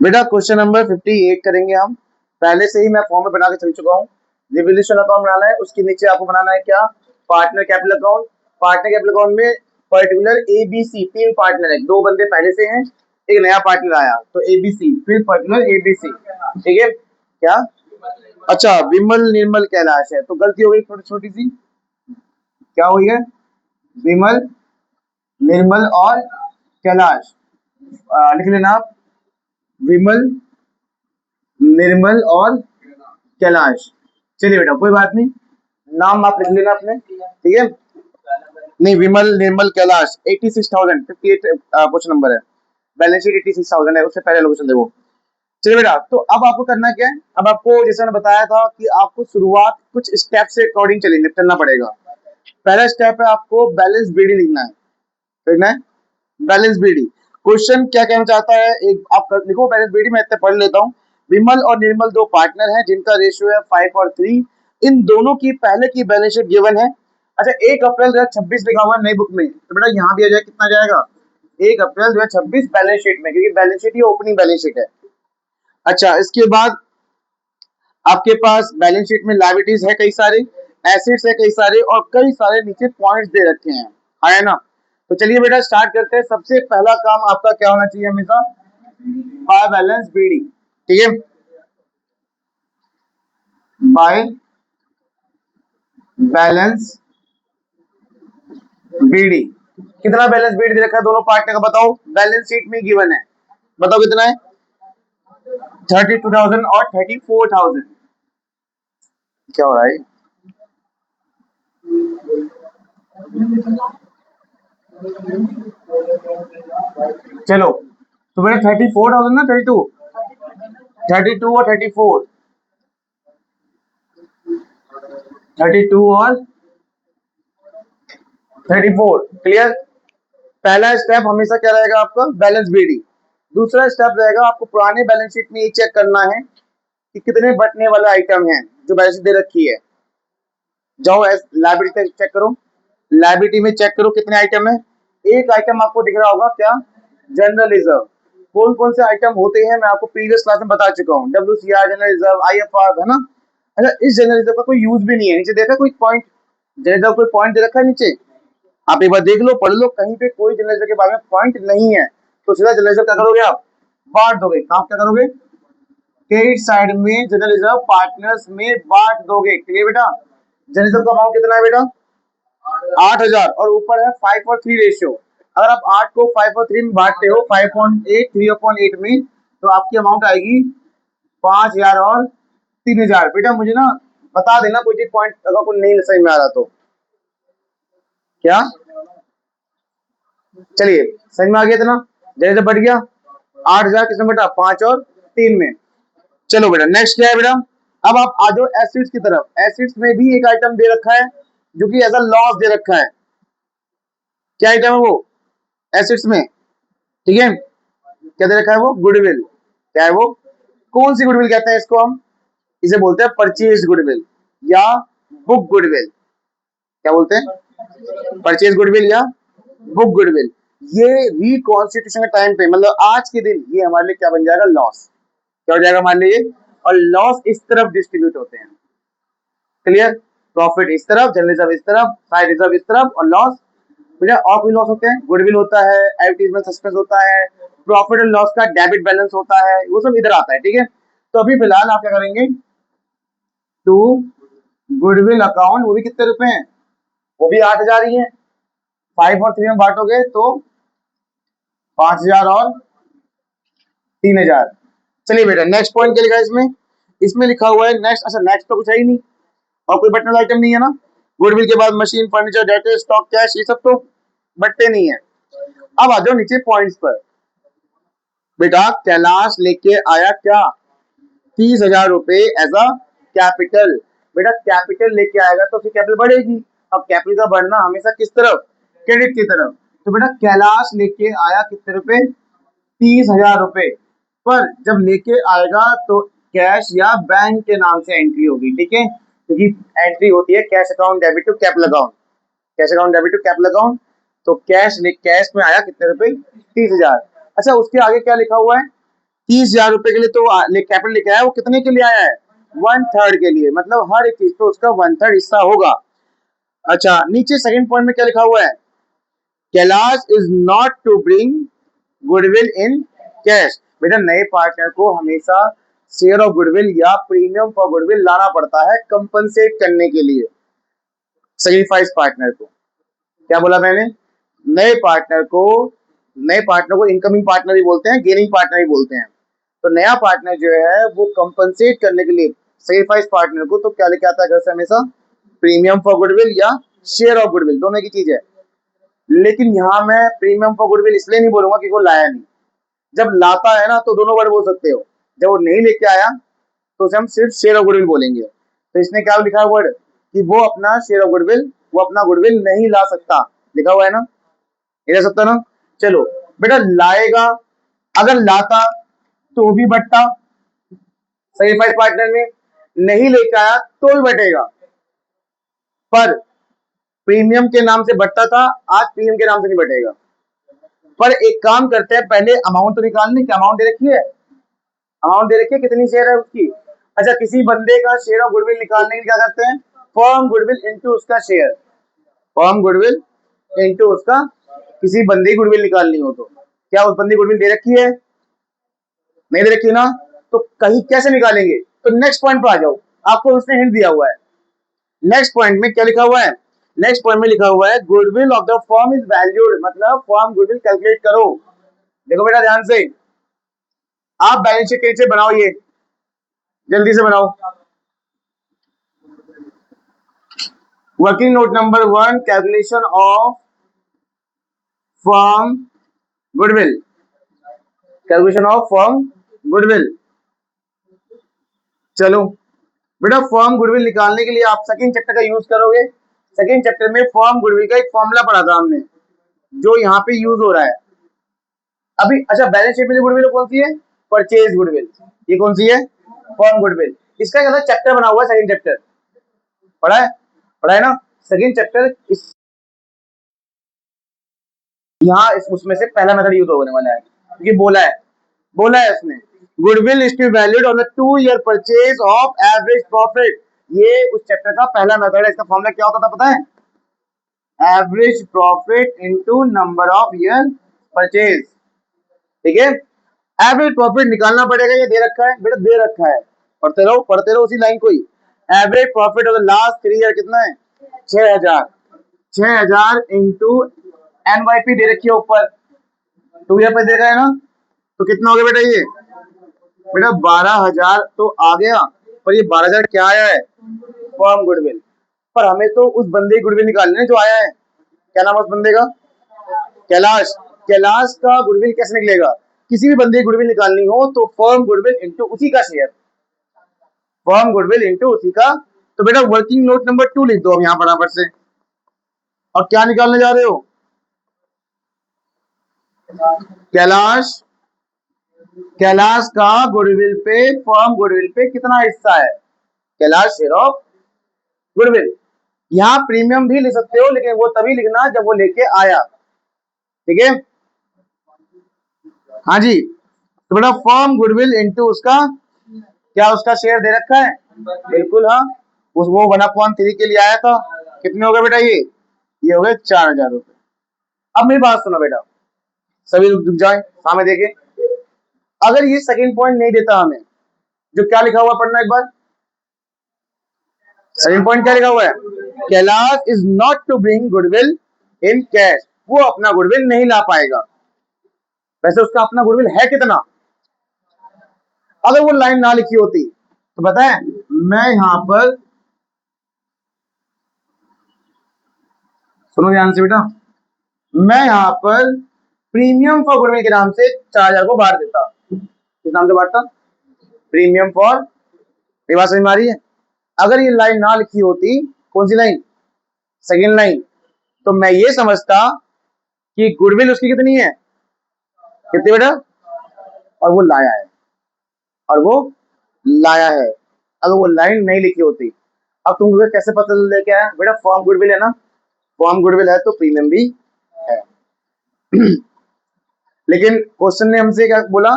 बेटा question number 58 करेंगे हम। पहले से ही मैं फॉर्म में बना के चल चुका हूँ। रिवोल्यूशन अकाउंट बनाना है, उसके नीचे आपको बनाना है क्या, partner capital account. Partner capital account में पर्टिकुलर ABC 3 पार्टनर है, 2 बंदे पहले से हैं, एक नया पार्टनर आया तो ABC, फिर पर्टिकुलर ABC। ठीक है क्या? अच्छा, विमल निर्मल कैलाश है तो गलती हो गई छोटी छोटी सी। क्या हुई है? विमल निर्मल और कैलाश। लिख लेना आप, विमल निर्मल और कैलाश। चलिए बेटा कोई बात नहीं, नाम आप लिख लेना अपने, ठीक है। नहीं, विमल निर्मल कैलाश 86,000 58 क्वेश्चन नंबर है। बैलेंस शीट 86,000 है, उससे पहले लोकेशन देखो। चलिए बेटा, तो अब आपको करना क्या है, अब आपको जैसे मैंने बताया था कि आपको शुरुआत कुछ स्टेप से अकॉर्डिंग चलना पड़ेगा। पहला स्टेप है आपको बैलेंस बीडी लिखना है बैलेंस बीडी। क्वेश्चन क्या कहना चाहता है, एक आप लिखो बैलेंस बीडी, मैं इतने पढ़ लेता हूँ। विमल और निर्मल 2 पार्टनर हैं जिनका रेशियो है 5 और 3। इन दोनों की पहले की बैलेंस शीट गिवन है। अच्छा, 1 अप्रैल 2026 लिखा हुआ है नई बुक में, तो बेटा यहाँ भी आ जाए, कितना जाएगा 1 अप्रैल 2026 बैलेंस शीट में, क्योंकि बैलेंस शीट ये ओपनिंग बैलेंस शीट है। अच्छा, इसके बाद आपके पास बैलेंस शीट में लायबिलिटीज है कई सारे, एसेट्स है कई सारे, और कई सारे नीचे पॉइंट्स दे रखे हैं, है ना। तो चलिए बेटा स्टार्ट करते हैं। सबसे पहला काम आपका क्या होना चाहिए हमेशा, बाय बैलेंस बीडी। ठीक है, बाय बैलेंस बीडी। कितना बैलेंस बीडी दे रखा है दोनों पार्टनर का, बताओ, बैलेंस शीट में गिवन है, बताओ कितना है, 32,000 और 34,000। क्या हो रहा है? चलो, तो मेरा 34,000 ना, 32 और 34, 32 और 34 क्लियर। पहला स्टेप हमेशा क्या रहेगा आपका, बैलेंस बीडी। दूसरा स्टेप रहेगा आपको पुराने बैलेंस शीट में ये चेक करना है कि कितने बटने वाले आइटम हैं जो बैलेंस शीट दे रखी है। जाओ लाइबिलिटी चेक करो, लाइबिलिटी में चेक करो कितने आइटम है। एक आइटम आपको दिख रहा होगा क्या, जनरल रिजर्व। कौन कौन से आइटम होते हैं मैं आपको प्रीवियस क्लास में बता चुका हूँ, WCR जनरल रिजर्व, IFR, है ना। अच्छा, इस जनरल रिजर्व का कोई यूज भी नहीं है, नीचे देखा कोई पॉइंट, जनरल रिजर्व कोई पॉइंट दे रखा है नीचे, आप एक बार देख लो, पढ़ लो, कहीं पे कोई जनरल रिजर्व के बारे में पॉइंट नहीं है। तो सीधा जनरल रिजर्व क्या करोगे आप, बांट दोगे। काम क्या करोगे, क्रेडिट साइड में जनरल रिजर्व पार्टनर्स में बांट दोगे। क्लियर बेटा, जनरल रिजर्व का अमाउंट कितना है बेटा, 8,000, और ऊपर है 5 और 3 रेशियो। अगर आप 8 को 5 और 3 में बांटते हो, 5/8 3/8 में, तो आपकी अमाउंट आएगी 5,000 और 3,000। बेटा मुझे ना बता देना कोई चीज पॉइंट अगर कोई नहीं समझ में आ रहा तो, क्या, चलिए समझ में आ गया इतना, जैसे बढ़ गया 8,000 किसमें बेटा, 5 और 3 में। चलो बेटा नेक्स्ट क्या है बेटा, अब आप आ जाओ एसिड्स की तरफ। एसिड्स में भी एक आइटम दे रखा है जो कि एज अ लॉस दे रखा है। क्या आइटम है वो एसिड्स में, ठीक है, क्या दे रखा है वो, गुडविल। क्या है वो, कौन सी गुडविल कहते हैं इसको हम, इसे बोलते हैं परचेज गुडविल या बुक गुडविल। क्या बोलते हैं, परचेज गुडविल या बुक गुडविल। ये रिकॉन्स्टिट्यूशन के टाइम पे, मतलब आज के दिन, ये हमारे लिए क्या बन जाएगा, लॉस। क्या हो जाएगा हमारे लिए, और लॉस इस तरफ डिस्ट्रीब्यूट होते हैं। क्लियर, प्रॉफिट इस तरफ, जनरल रिजर्व इस तरफ, साइड रिजर्व इस तरफ, और लॉस बेटा और भी लॉस होते हैं, गुडविल होता है, एडवर्टाइजमेंट सस्पेंस होता है, प्रॉफिट एंड लॉस का डेबिट बैलेंस होता है, वो सब इधर आता है। ठीक है, तो अभी फिलहाल आप क्या करेंगे, टू गुडविल अकाउंट, वो भी कितने रुपए हैं, वो भी 8,000 ही है। 5 और 3 में बांटोगे तो 5,000 और 3,000। चलिए बेटा नेक्स्ट पॉइंट क्या लिखा है इसमें, इसमें लिखा हुआ है नेक्स्ट, अच्छा नेक्स्ट तो कुछ है ही नहीं, और कोई बटन आइटम नहीं है ना। गुडविल के बाद machine, furniture, data, stock, cash, ये सब तो बटते नहीं है। अब आ जाओ नीचे पॉइंट्स पर। बेटा कैलाश लेके आया क्या, 30,000 रुपए एज अ कैपिटल। बेटा कैपिटल लेके आएगा तो फिर कैपिटल बढ़ेगी। अब कैपिटल का बढ़ना हमेशा किस तरफ, क्रेडिट की तरफ। तो बेटा कैलाश लेके आया कितने रुपए, 30,000 रुपए। पर जब लेके आएगा तो कैश या बैंक के नाम से एंट्री होगी, ठीक है, क्योंकि एंट्री होती है cash account debit to capital account, cash account debit to capital account. तो कैश में आया कितने रुपए, 30,000। अच्छा, उसके आगे क्या लिखा हुआ है 30,000 रुपए के लिए तो कैपिटल लिखा है, वो कितने के लिए आया है? 1/3 के लिए, मतलब हर एक चीज तो उसका 1/3 हिस्सा होगा। अच्छा, नीचे सेकंड पॉइंट में क्या लिखा हुआ है? Kailash is not to bring goodwill in cash. बेटा नए पार्टनर को हमेशा शेयर ऑफ गुडविल या प्रीमियम फॉर गुडविल लाना पड़ता है कंपनसेट करने के लिए सैक्रिफाइस पार्टनर को। क्या बोला मैंने? नए पार्टनर को इनकमिंग पार्टनर भी बोलते हैं, गेनिंग पार्टनर भी बोलते हैं। तो नया पार्टनर जो है वो कंपनसेट करने के लिए सैक्रिफाइस पार्टनर को तो क्या लेके आता है घर से? हमेशा प्रीमियम फॉर गुडविल या शेयर ऑफ गुडविल, दोनों की चीज है। लेकिन यहाँ मैं प्रीमियम फॉर गुडविल इसलिए नहीं बोलूंगा कि वो लाया नहीं। जब लाता है ना तो दोनों वर्ड बोल सकते हो। जब वो नहीं लेके आया तो उसे हम सिर्फ शेयर ऑफ गुडविल बोलेंगे। तो इसने क्या लिखा है वर्ड कि वो अपना शेयर ऑफ गुडविल, वो अपना गुडविल नहीं ला सकता, लिखा हुआ है ना? नहीं ला सकता ना। चलो बेटा लाएगा, अगर लाता तो भी बटता सैक्रिफाइस पार्टनर में, नहीं लेके आया तो भी बटेगा। पर प्रीमियम के नाम से बटता था, आज प्रीमियम के नाम से नहीं बटेगा। पर एक काम करते हैं, पहले अमाउंट तो निकालने की। अमाउंट दे रखी है, अमाउंट दे रखी है, कितनी शेयर है उसकी। अच्छा, किसी बंदे का शेयर ऑफ गुडविल निकालने के लिए क्या करते हैं? फर्म गुडविल इनटू उसका शेयर, फर्म गुडविल इनटू उसका, किसी बंदे की गुडविल निकालनी हो तो क्या उस बंदे की गुडविल दे रखी है? नहीं दे रखी ना, तो कहीं कैसे निकालेंगे? तो नेक्स्ट पॉइंट पर आ जाओ, आपको उसने हिंट दिया हुआ है। नेक्स्ट पॉइंट में क्या लिखा हुआ है? नेक्स्ट पॉइंट में लिखा हुआ है goodwill of the firm is valued, मतलब फर्म गुडविल कैलकुलेट करो। देखो बेटा ध्यान से, आप बैलेंस शीट के नीचे बनाओ, ये जल्दी से बनाओ। Working note number 1, calculation of firm goodwill, calculation of firm goodwill. चलो बेटा, फर्म गुडविल निकालने के लिए आप सेकंड चैप्टर का यूज करोगे। सेकंड चैप्टर में फर्म गुडविल का एक फॉर्मूला पढ़ा था हमने, जो यहाँ पे यूज हो रहा है अभी। अच्छा, बैलेंस शीट में जो गुडविल कौन सी है? Purchase goodwill. ये कौन सी है? Firm goodwill. इसका एक चैप्टर बना हुआ है, सेकंड चैप्टर पढ़ा है? पढ़ा है ना? सेकंड चैप्टर इस यहाँ उसमें से पहला मेथड यूज होने वाला है, क्योंकि बोला है उसने goodwill is to valued on the 2-year purchase of average profit. ये उस चैप्टर का पहला मेथड है। इसका फॉर्मूला क्या होता था पता है? Average profit into number of year purchase. ठीक है, एवरेज प्रॉफिट निकालना पड़ेगा। ये दे रखा है बेटा, दे रखा है, पढ़ते रहो उसी लाइन को ही। Average profit of the last 3 year कितना है? 6,000। 6,000 इंटू NYP दे रखी है ऊपर, 2 ईयर पर दे रखा है ना, तो कितना हो गया बेटा? ये बेटा 12,000 तो आ गया। पर ये 12,000 क्या आया है? Firm goodwill. पर हमें तो उस बंदे की गुडविल निकालनी है जो आया है। क्या नाम है उस बंदे का? कैलाश। कैलाश का गुडविल कैसे निकलेगा? किसी भी बंदे की गुडविल निकालनी हो तो फर्म गुडविल इंटू उसी का शेयर, फर्म गुडविल इंटू उसी का। तो बेटा वर्किंग नोट नंबर 2 लिख दो अब यहाँ फटाफट से। और क्या निकालने जा रहे हो? कैलाश, कैलाश का गुडविल पे, फर्म गुडविल पे कितना हिस्सा है? Kailash share of goodwill. यहाँ प्रीमियम भी लिख सकते हो, लेकिन वो तभी लिखना जब वो लेके आया। ठीक है, हाँ जी। तो बेटा फर्म गुडविल इनटू उसका, क्या उसका शेयर दे रखा है? बिल्कुल हाँ, उस वो 1/3 के लिए आया था। कितने हो गए बेटा? ये हो गए 4,000 रुपए। अब मेरी बात सुनो बेटा, सभी रुक जाए, सामने देखे। अगर ये सेकंड पॉइंट नहीं देता हमें, जो क्या लिखा हुआ पढ़ना एक बार। सेकंड पॉइंट क्या लिखा हुआ है? Kailash is not to bring goodwill in cash, वो अपना गुडविल नहीं ला पाएगा। वैसे उसका अपना गुडविल है कितना? अगर वो लाइन ना लिखी होती तो बताएं, मैं यहां पर, सुनो ध्यान से बेटा, मैं यहां पर प्रीमियम फॉर गुडविल के नाम से 4,000 को बांट देता। किस नाम से बांटता? Premium for. ये बात समझ में आ रही है? अगर ये लाइन ना लिखी होती, कौन सी लाइन? सेकेंड लाइन, तो मैं ये समझता कि गुडविल उसकी कितनी है, कितनी बेटा, और वो लाया है, और वो लाया है। अगर वो लाइन नहीं लिखी होती, अब तुमको कैसे पता चल क्या है बेटा? फॉर्म गुडविल है ना, फॉर्म गुडविल है तो प्रीमियम भी है। लेकिन क्वेश्चन ने हमसे क्या बोला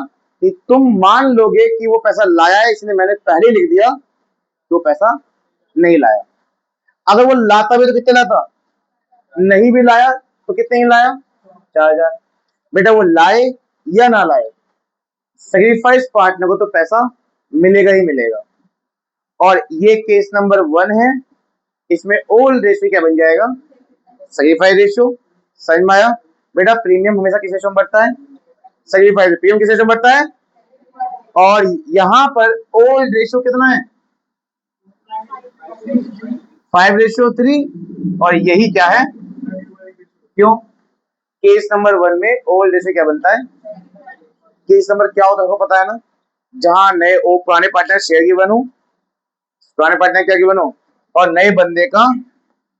कि तुम मान लोगे कि वो पैसा लाया है, इसलिए मैंने पहले लिख दिया कि वो पैसा नहीं लाया। अगर वो लाता भी तो कितने लाता, नहीं भी लाया तो कितने ही लाया, 4,000। बेटा वो लाए या ना लाए, सेक्रीफाइस पार्टनर को तो पैसा मिलेगा ही मिलेगा। और ये केस नंबर 1 है, इसमें ओल्ड रेशियो क्या बन जाएगा, सेक्रीफाइस रेशियो। समझ में आया। बेटा प्रीमियम हमेशा किस रेशियो में बढ़ता है, सेक्रीफाइस। प्रीमियम किस रेशियो में बढ़ता है, और यहां पर ओल्ड रेशियो कितना है, 5:3। और यही क्या है, क्यों, केस नंबर 1 में ओल्ड रेशियो क्या बनता है, केस नंबर क्या होता है आपको पता है ना, जहां नए ओ पुराने पार्टनर शेयर गिवन हो, पुराने पार्टनर क्या गिवन हो, और नए बंदे का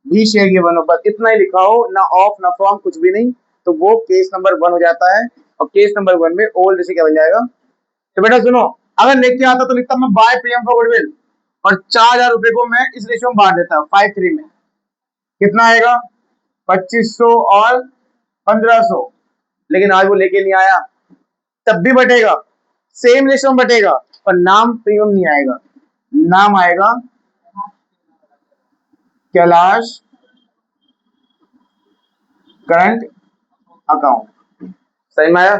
भी शेयर गिवन हो, बस इतना ही लिखा हो, ना ऑफ ना फ्रॉम, कुछ भी नहीं, तो वो केस नंबर 1 हो जाता है। और केस नंबर 1 में ओल्ड रेशियो क्या बन जाएगा। तो बेटा सुनो, अगर लेके आता तो लिखता मैं बाय प्रीमियम फॉर गुडविल, और 4,000 रुपए को मैं इस रेशियो में बांट देता, 5:3 में, कितना आएगा, 2500 और 1500। लेकिन आज वो लेके नहीं आया, तब भी बटेगा, सेम रेशियो में बटेगा, पर नाम प्रीमियम नहीं आएगा, नाम आएगा कैलाश करंट अकाउंट। सही में आया।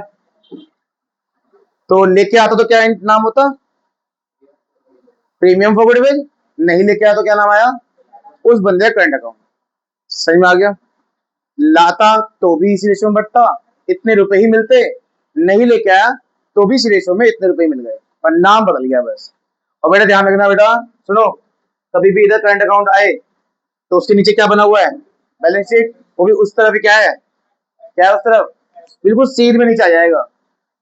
तो लेके आता तो क्या नाम होता, प्रीमियम फॉर गुडविल, नहीं लेके आया तो क्या नाम आया, उस बंदे का करंट अकाउंट। सही में आ गया। लाता तो भी इसी रेशियो में बढ़ता, इतने रुपए ही मिलते, नहीं लेके आया तो भी इसी रेशियो में इतने रुपए मिल गए, और नाम बदल गया बस। और बेटा ध्यान रखना, बेटा सुनो, कभी भी इधर करंट अकाउंट आए तो उसके नीचे क्या बना हुआ है, बैलेंस शीट, वो भी उस तरफ ही क्या है, क्या है उस तरफ, बिल्कुल सीध में नीचे आ जाएगा।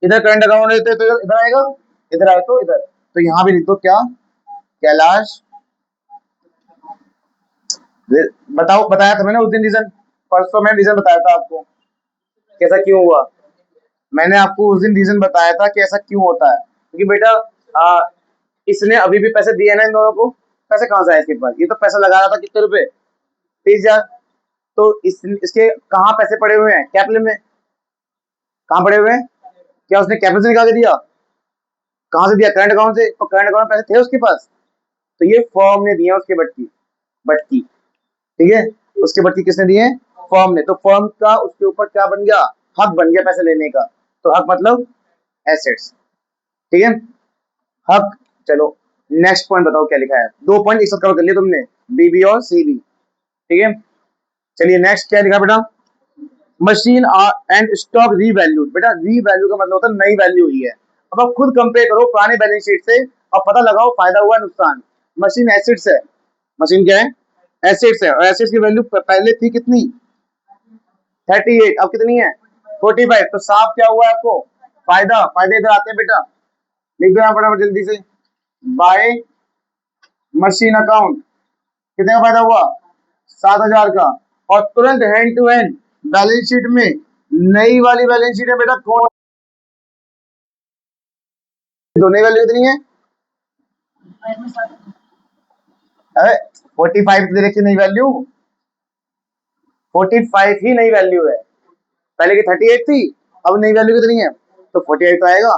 इधर करंट अकाउंट है तो इधर आएगा, इधर आए तो इधर, तो यहाँ भी लिख दो क्या, कैलाश। बताओ, बताया था मैंने उस दिन रीजन, परसों मैंने रीजन बताया था आपको, कैसा क्यों हुआ, मैंने आपको उस दिन रीजन बताया था कि ऐसा क्यों होता है, क्योंकि बेटा इसने अभी भी पैसे दिए ना इन दोनों को, पैसे कहाँ से आए इसके पास, ये तो पैसा लगा रहा था कितने रुपए, 30,000। तो इसके कहाँ पैसे पड़े हुए हैं, कैपिटल में, कहाँ पड़े हुए हैं, क्या उसने कैपिटल से निकाल के दिया, कहाँ से दिया, करंट अकाउंट से, तो करंट अकाउंट पैसे थे उसके पास, तो ये फर्म ने दिया उसके बटकी, बटकी, ठीक है, उसके बटकी किसने दिए, फर्म ने, तो फर्म का उसके ऊपर क्या बन गया, हक बन गया पैसे लेने का। तो हक मतलब एसेट्स, ठीक है, हक। चलो नेक्स्ट पॉइंट बताओ क्या लिखा है, 2 पॉइंट एक साथ कवर कर लिए तुमने, बीबी और सीबी, ठीक है। चलिए नेक्स्ट क्या लिखा बेटा, मशीन एंड स्टॉक रीवैल्यूड। बेटा रीवैल्यू का मतलब होता है नई वैल्यू हुई है। अब आप खुद कंपेयर करो पुराने बैलेंस शीट से और पता लगाओ फायदा हुआ नुकसान। मशीन एसिड्स है, मशीन क्या है, एसिड्स है, और एसिड्स की वैल्यू पहले थी कितनी, 38, अब कितनी है, 45। तो साफ क्या हुआ है आपको, फायदा, फायदे इधर आते हैं बेटा, लिख दो यहाँ फटाफट जल्दी से, बाय मशीन अकाउंट कितने का फायदा हुआ, 7,000 का। और तुरंत hand to hand balance sheet में, नई वाली बैलेंस शीट है बेटा, कौन दोनों वैल्यू कितनी है, अरे 45 दे रखी नई वैल्यू, 45 ही नई वैल्यू है, पहले की 38 थी, अब नई वैल्यू कितनी है, तो 48 तो आएगा,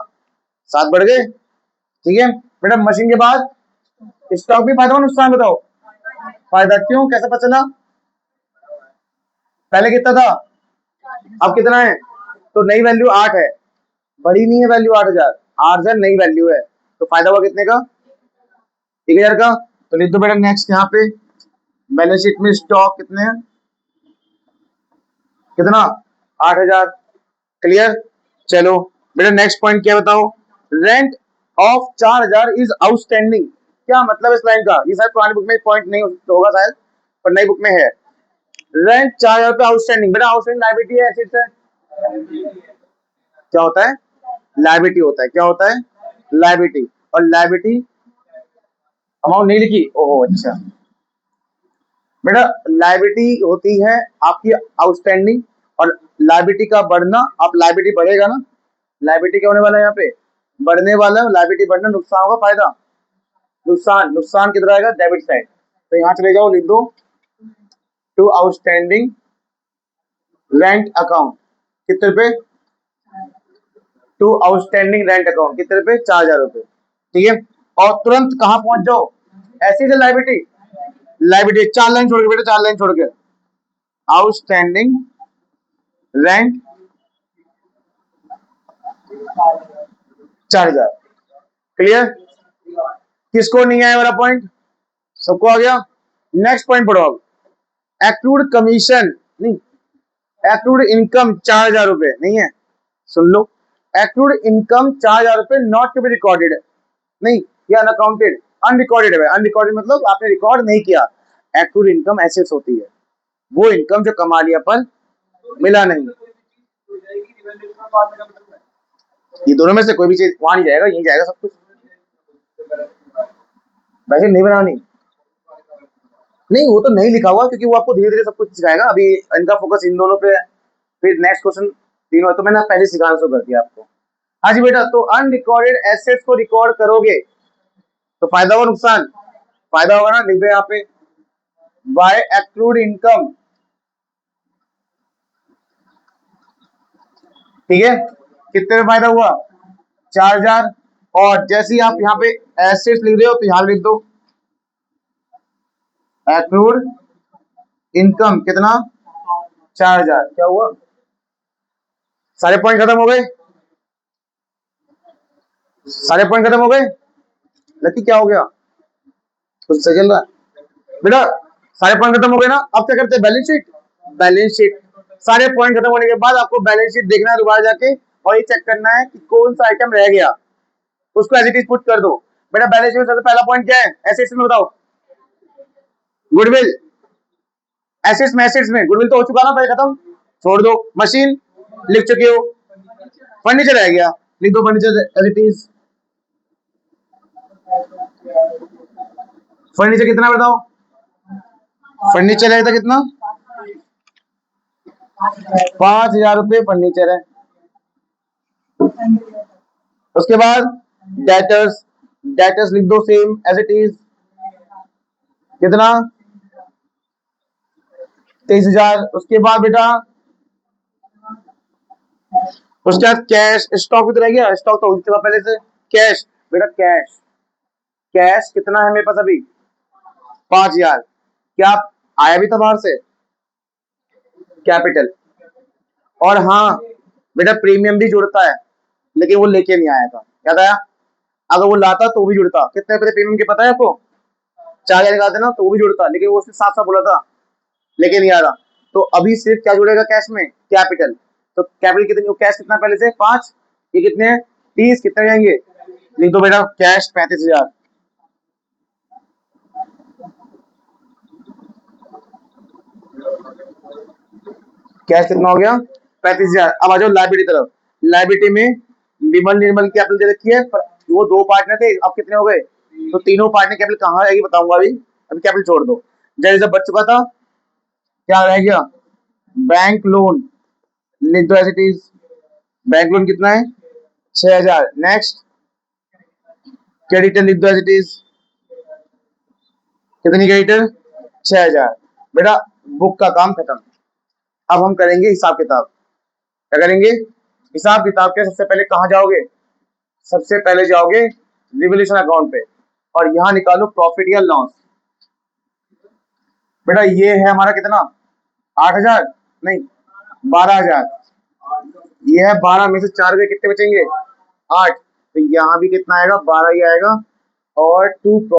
7 बढ़ गए, ठीक है। बेटा मशीन के बाद स्टॉक भी फायदा नुकसान बताओ, फायदा, क्यों, कैसे पता चला, पहले कितना था, अब कितना है, तो नई वैल्यू 8 है, बड़ी नहीं है वैल्यू, 8,000, 8,000 नई वैल्यू है, तो फायदा हुआ कितने का, 1,000 का। तो लिख दो बेटा नेक्स्ट यहाँ पे, बैलेंस शीट में स्टॉक कितने हैं, कितना, 8,000, क्लियर। चलो बेटा नेक्स्ट पॉइंट क्या बताओ, रेंट ऑफ 4,000 इज आउटस्टैंडिंग। क्या मतलब इस लाइन का, ये शायद पुरानी बुक में पॉइंट नहीं होगा शायद, पर नई बुक में है, रेंट 4,000 रुपए आउटस्टैंडिंग। बेटा आउटस्टैंडिंग लायबिलिटी है, एसेट्स है, क्या होता है, लायबिलिटी होता है, क्या होता है, लायबिलिटी। और लायबिलिटी अमाउंट नहीं लिखी, ओहो अच्छा, बेटा लायबिलिटी होती है आपकी आउटस्टैंडिंग, और लायबिलिटी का बढ़ना, आप लायबिलिटी बढ़ेगा ना, लायबिलिटी क्या होने वाला है यहाँ पे, बढ़ने वाला है, लायबिलिटी बढ़ना, नुकसान होगा, फायदा, नुकसान, नुकसान किधर आएगा, डेबिट साइड, तो यहाँ चले जाओ, लिख दो टू आउटस्टैंडिंग रेंट अकाउंट, कितने रुपए, टू आउटस्टैंडिंग रेंट अकाउंट कितने रुपए 4,000 रुपए, ठीक है। और तुरंत कहां पहुंच जाओ, ऐसी से लाइबिलिटी, लाइबिलिटी 4 लाइन छोड़ के बेटा, 4 लाइन छोड़ के, आउटस्टैंडिंग रेंट 4,000, क्लियर। किसको नहीं आया वाला पॉइंट, सबको आ गया। नेक्स्ट पॉइंट पढ़ो अब, एक्रूड कमीशन नहीं, एक्रूड इनकम 4,000 रुपए नहीं है, सुन लो, एक्रूड इनकम 4,000 रुपए नॉट टू बी रिकॉर्डेड, नहीं या अनअकाउंटेड, अनरिकॉर्डेड है, अनरिकॉर्डेड मतलब आपने रिकॉर्ड नहीं किया। एक्रूड इनकम एसेट्स होती है, वो इनकम जो कमा लिया पर मिला नहीं, ये दोनों में से कोई भी चीज वहां नहीं जाएगा, यही जाएगा सब कुछ, वैसे नहीं बनानी, नहीं वो तो नहीं लिखा हुआ क्योंकि वो आपको धीरे धीरे सब कुछ सिखाएगा, अभी इनका फोकस इन दोनों पे है, फिर नेक्स्ट क्वेश्चन तीनों है, तो मैंने पहले सिखाना शुरू कर दिया आपको। हाँ जी बेटा, तो अनरिकॉर्डेड एसेट्स को रिकॉर्ड करोगे तो फायदा होगा नुकसान, फायदा होगा ना, लिख दे यहाँ पे बाय एक्रूड इनकम, ठीक है, कितने में फायदा हुआ 4,000, और जैसे ही आप यहाँ पे एसेट्स लिख रहे हो तो यहाँ लिख दो एक्रूड इनकम कितना 4,000, क्या हुआ, सारे पॉइंट खत्म हो गए, सारे पॉइंट खत्म हो गए, लकी क्या हो गया, कुछ सही चल रहा है बेटा, सारे पॉइंट खत्म हो गए ना। अब क्या करते हैं, बैलेंस शीट, बैलेंस शीट, सारे पॉइंट खत्म होने के बाद आपको बैलेंस शीट देखना है दोबारा जाके, और ये चेक करना है कि कौन सा आइटम रह गया, उसको एज इट इज पुट कर दो। बेटा बैलेंस शीट में सबसे पहला पॉइंट क्या है, एसेट्स में बताओ, गुडविल, एसेट्स में गुडविल तो हो चुका ना, पहले खत्म, छोड़ दो। मशीन लिख चुके हो, फर्नीचर रह गया, लिख दो furniture as it is, furniture कितना बताओ, फर्नीचर है था कितना 5,000 रुपए फर्नीचर है। उसके बाद डेटर्स, डेटर्स लिख दो सेम एज इट इज, कितना 23,000। उसके बाद बेटा उसके बाद कैश, स्टॉक भी तो रह गया, स्टॉक तो हो चुका पहले से, कैश बेटा कैश, कैश कितना है मेरे पास अभी 5,000, क्या आया भी था बाहर से कैपिटल, और हाँ बेटा प्रीमियम भी जुड़ता है, लेकिन वो लेके नहीं आया था, याद आया, अगर वो लाता तो भी जुड़ता, कितने रुपए प्रीमियम के पता है आपको, 4,000 निकालते ना तो वो भी जुड़ता, लेकिन वो उसने साफ साफ बोला था लेके नहीं आ रहा। तो अभी सिर्फ क्या जुड़ेगा कैश में, कैपिटल, तो कैपिटल कितनी, कैश कितना पहले से 5, ये कितने हैं 30, कितने जाएंगे, लिख दो बेटा कैश 35,000, कैश कितना हो गया 35,000। अब आ जाओ लाइबिलिटी तरफ, लाइबिलिटी में विमल निर्मल की कैपिटल दे रखी है, पर वो 2 पार्टनर थे, अब कितने हो गए, तो तीनों पार्टनर कैपिटल कहाँ जाएगी बताऊंगा अभी, अभी कैपिटल छोड़ दो। जैसे बच चुका था, क्या रह गया, बैंक लोन, लिख दो as it is, bank loan कितना है 6,000। नेक्स्ट क्रेडिटर लिख दो एज इट इज, कितनी क्रेडिटर 6,000। बेटा बुक का काम खत्म, अब हम करेंगे हिसाब किताब, क्या करेंगे हिसाब किताब के। सबसे पहले कहाँ जाओगे, सबसे पहले जाओगे रिवोल्यूशन अकाउंट पे, और यहाँ निकालो प्रॉफिट या लॉस। बेटा ये है हमारा कितना 8,000 नहीं 12,000, ये है 12 में से 4 गए, कितने बचेंगे 8, तो यहाँ भी कितना आएगा 12 ही आएगा, और 2